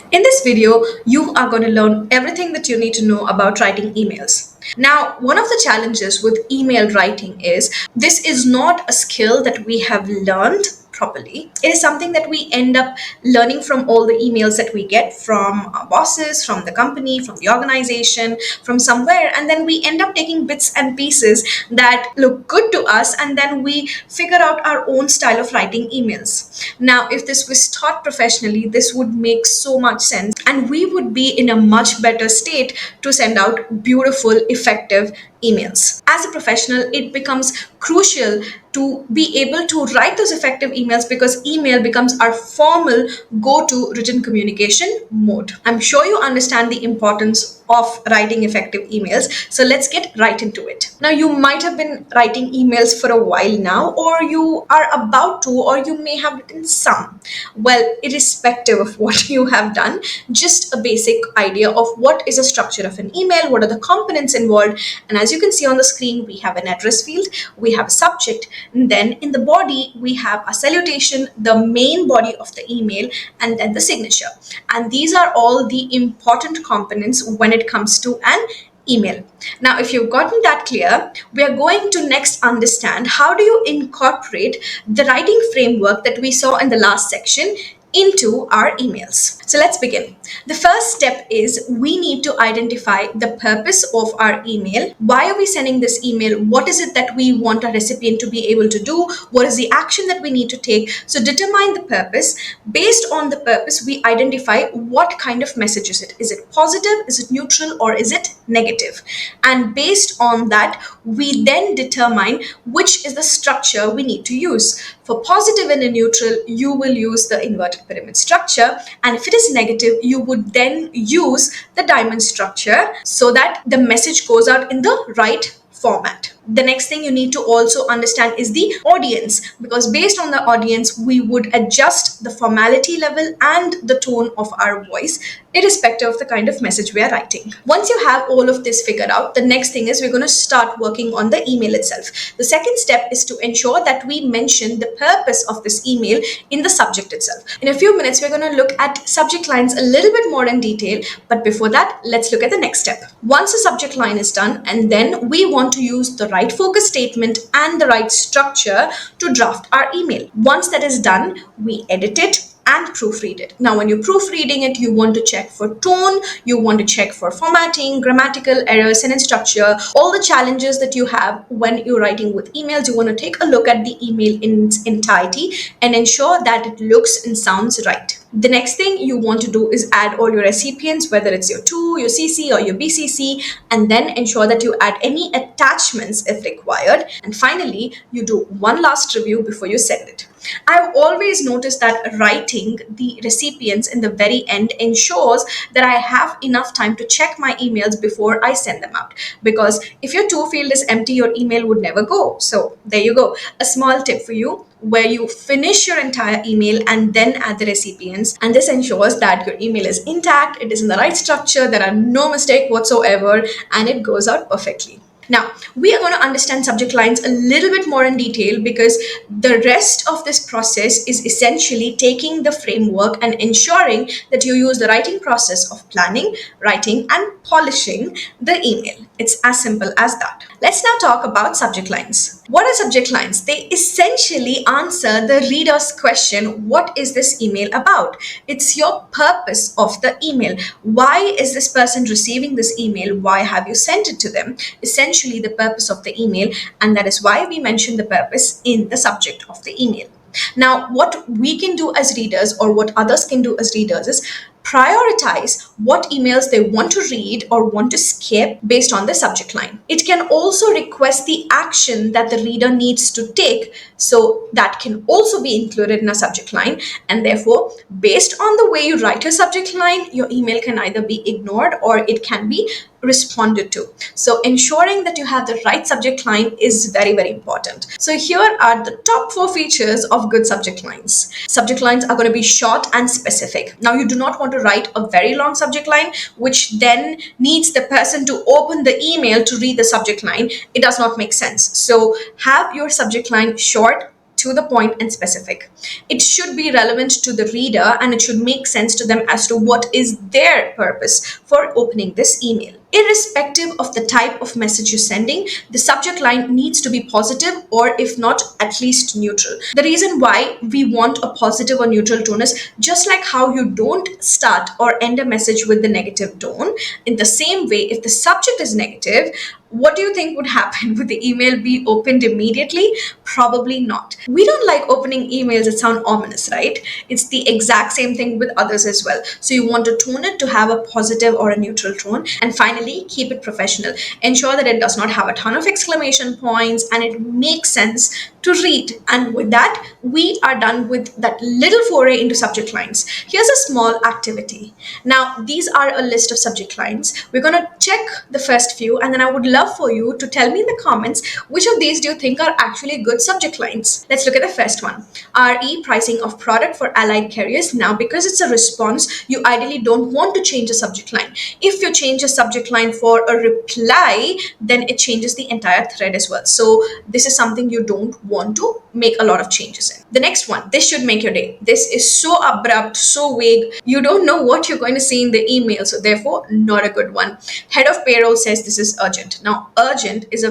In this video, you are going to learn everything that you need to know about writing emails. Now, one of the challenges with email writing is this is not a skill that we have learned properly. It is something that we end up learning from all the emails that we get from our bosses, from the company, from the organization, from somewhere, and then we end up taking bits and pieces that look good to us, and then we figure out our own style of writing emails. Now, if this was taught professionally, this would make so much sense, and we would be in a much better state to send out beautiful, effective emails. As a professional, it becomes crucial to be able to write those effective emails because email becomes our formal go-to written communication mode. I'm sure you understand the importance of writing effective emails, so let's get right into it. Now, you might have been writing emails for a while now, or you are about to, or you may have written some. Well, irrespective of what you have done, just a basic idea of what is a structure of an email, what are the components involved, and as you can see on the screen, we have an address field, we have a subject, and then in the body, we have a salutation, the main body of the email, and then the signature. And these are all the important components when it comes to an email. Now, if you've gotten that clear, we are going to next understand how do you incorporate the writing framework that we saw in the last section into our emails. So let's begin. The first step is we need to identify the purpose of our email. Why are we sending this email? What is it that we want our recipient to be able to do? What is the action that we need to take? So determine the purpose. Based on the purpose, we identify what kind of message is it. Is it positive? Is it neutral? Or is it negative? And based on that, we then determine which is the structure we need to use. For positive and a neutral, you will use the inverted pyramid structure, and if it is negative, you would then use the diamond structure so that the message goes out in the right format. The next thing you need to also understand is the audience, because based on the audience, we would adjust the formality level and the tone of our voice, irrespective of the kind of message we are writing. Once you have all of this figured out, the next thing is we're going to start working on the email itself. The second step is to ensure that we mention the purpose of this email in the subject itself. In a few minutes, we're going to look at subject lines a little bit more in detail, but before that, let's look at the next step. Once the subject line is done, and then we want to use the right focus statement and the right structure to draft our email. Once that is done, we edit it and proofread it. Now, when you're proofreading it, you want to check for tone, you want to check for formatting, grammatical errors, sentence structure, all the challenges that you have when you're writing with emails. You want to take a look at the email in its entirety and ensure that it looks and sounds right. The next thing you want to do is add all your recipients, whether it's your to, your CC, or your BCC, and then ensure that you add any attachments if required. And finally, you do one last review before you send it. I've always noticed that writing the recipients in the very end ensures that I have enough time to check my emails before I send them out. Because if your to field is empty, your email would never go. So there you go. A small tip for you, where you finish your entire email and then add the recipients. And this ensures that your email is intact, it is in the right structure, there are no mistakes whatsoever, and it goes out perfectly. Now, we are going to understand subject lines a little bit more in detail because the rest of this process is essentially taking the framework and ensuring that you use the writing process of planning, writing, and polishing the email. It's as simple as that. Let's now talk about subject lines. What are subject lines? They essentially answer the reader's question, what is this email about? It's your purpose of the email. Why is this person receiving this email? Why have you sent it to them? Essentially, the purpose of the email, and that is why we mention the purpose in the subject of the email. Now, what we can do as readers, or what others can do as readers, is prioritize what emails they want to read or want to skip based on the subject line. It can also request the action that the reader needs to take, so that can also be included in a subject line. And therefore, based on the way you write your subject line, your email can either be ignored or it can be responded to. So ensuring that you have the right subject line is very, very important. So here are the top 4 features of good subject lines. Subject lines are going to be short and specific. Now, you do not want to write a very long subject line, which then needs the person to open the email to read the subject line. It does not make sense. So have your subject line short, to to the point and specific. It should be relevant to the reader and it should make sense to them as to what is their purpose for opening this email. Irrespective of the type of message you're sending, the subject line needs to be positive or, if not, at least neutral. The reason why we want a positive or neutral tone is just like how you don't start or end a message with the negative tone. In the same way, if the subject is negative, what do you think would happen? Would the email be opened immediately? Probably not. We don't like opening emails that sound ominous, right? It's the exact same thing with others as well. So you want to tone it to have a positive or a neutral tone. And finally, keep it professional. Ensure that it does not have a ton of exclamation points and it makes sense to read. And with that, we are done with that little foray into subject lines. Here's a small activity. Now, these are a list of subject lines. We're going to check the first few, and then I would love for you to tell me in the comments which of these do you think are actually good subject lines. Let's look at the first one. RE, pricing of product for allied carriers. Now, because it's a response, you ideally don't want to change the subject line. If you change the subject line for a reply, then it changes the entire thread as well. So this is something you don't want to make a lot of changes in. The next one, this should make your day. This is so abrupt, so vague. You don't know what you're going to see in the email, so therefore not a good one. Head of payroll says this is urgent. Now, urgent is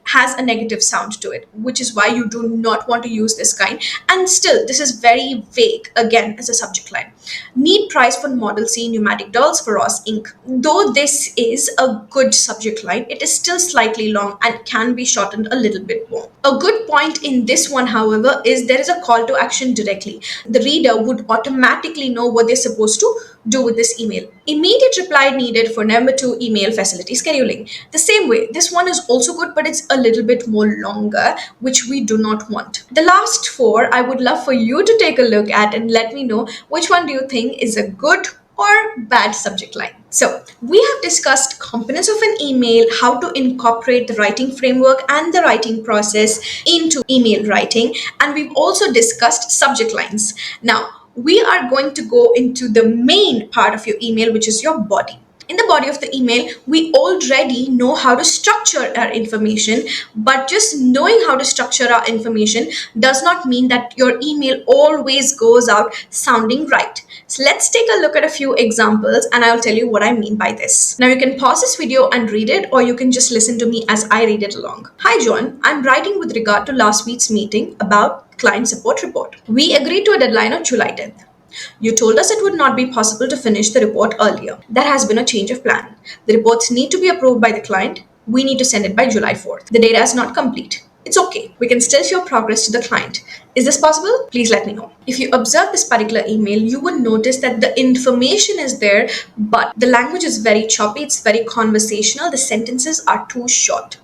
has a negative sound to it, which is why you do not want to use this kind. And still, this is very vague, again, as a subject line. Need price for Model C pneumatic dolls for Ross Inc. Though this is a good subject line, it is still slightly long and can be shortened a little bit more. A good point in this one, however, is there is a call to action directly. The reader would automatically know what they're supposed to do with this email. Immediate reply needed for number 2 email facility scheduling. The same way, this one is also good, but it's a little bit more longer, which we do not want. The last 4, I would love for you to take a look at and let me know which one do you think is a good or bad subject line. So we have discussed components of an email, how to incorporate the writing framework and the writing process into email writing, and we've also discussed subject lines. Now, we are going to go into the main part of your email, which is your body. In the body of the email, we already know how to structure our information, but just knowing how to structure our information does not mean that your email always goes out sounding right. So let's take a look at a few examples and I'll tell you what I mean by this. Now you can pause this video and read it, or you can just listen to me as I read it along. Hi John, I'm writing with regard to last week's meeting about client support report. We agreed to a deadline of July 10th. You told us it would not be possible to finish the report earlier. There has been a change of plan. The reports need to be approved by the client. We need to send it by July 4th. The data is not complete. It's okay. We can still show progress to the client. Is this possible? Please let me know. If you observe this particular email, you would notice that the information is there, but the language is very choppy. It's very conversational. The sentences are too short.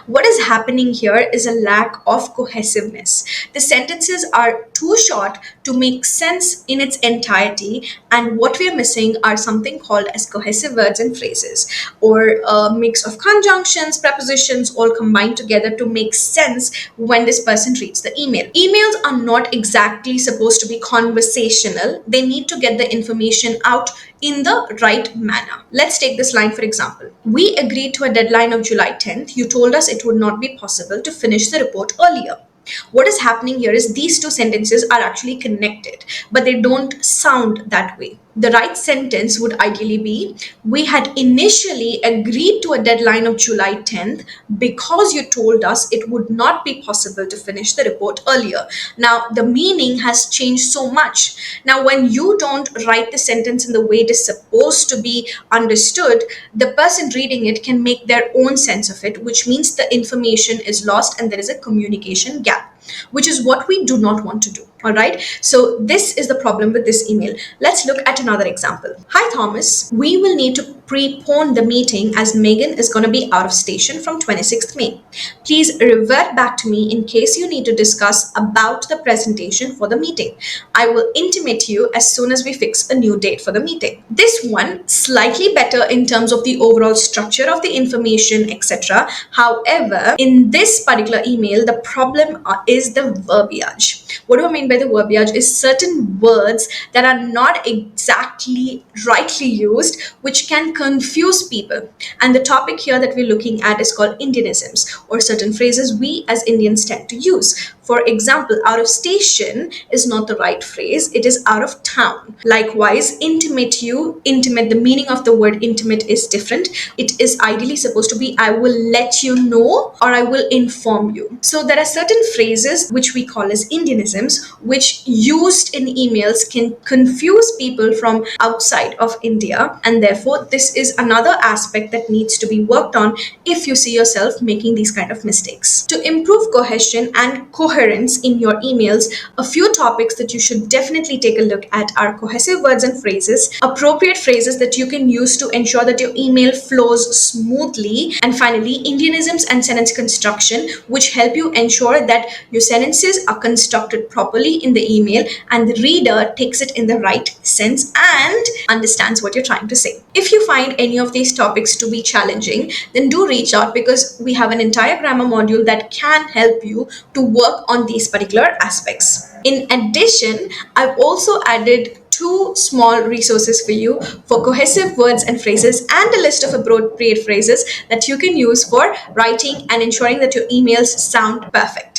What is happening here is a lack of cohesiveness. The sentences are too short to make sense in its entirety, and what we are missing are something called as cohesive words and phrases, or a mix of conjunctions, prepositions, all combined together to make sense when this person reads the email. Emails are not exactly supposed to be conversational. They need to get the information out in the right manner. Let's take this line for example. We agreed to a deadline of July 10th. You told us it would not be possible to finish the report earlier. What is happening here is these two sentences are actually connected, but they don't sound that way. The right sentence would ideally be, we had initially agreed to a deadline of July 10th because you told us it would not be possible to finish the report earlier. Now, the meaning has changed so much. Now, when you don't write the sentence in the way it is supposed to be understood, the person reading it can make their own sense of it, which means the information is lost and there is a communication gap, which is what we do not want to do. All right. So this is the problem with this email. Let's look at another example. Hi, Thomas. We will need to prepone the meeting as Megan is going to be out of station from 26th May. Please revert back to me in case you need to discuss about the presentation for the meeting. I will intimate you as soon as we fix a new date for the meeting. This one slightly better in terms of the overall structure of the information, etc. However, in this particular email, the problem is the verbiage. What do I mean by the verbiage is certain words that are not exactly rightly used, which can confuse people. And the topic here that we're looking at is called Indianisms, or certain phrases we as Indians tend to use. For example, out of station is not the right phrase, it is out of town. Likewise, intimate, the meaning of the word intimate is different. It is ideally supposed to be I will let you know or I will inform you. So there are certain phrases which we call as Indianisms, which used in emails can confuse people from outside of India, and therefore this is another aspect that needs to be worked on if you see yourself making these kind of mistakes. To improve cohesion and coherence in your emails, a few topics that you should definitely take a look at are cohesive words and phrases, appropriate phrases that you can use to ensure that your email flows smoothly, and finally, Indianisms and sentence construction, which help you ensure that your sentences are constructed properly in the email and the reader takes it in the right sense and understands what you're trying to say. If you find any of these topics to be challenging, then do reach out because we have an entire grammar module that can help you to work on these particular aspects. In addition, I've also added two small resources for you for cohesive words and phrases and a list of appropriate phrases that you can use for writing and ensuring that your emails sound perfect.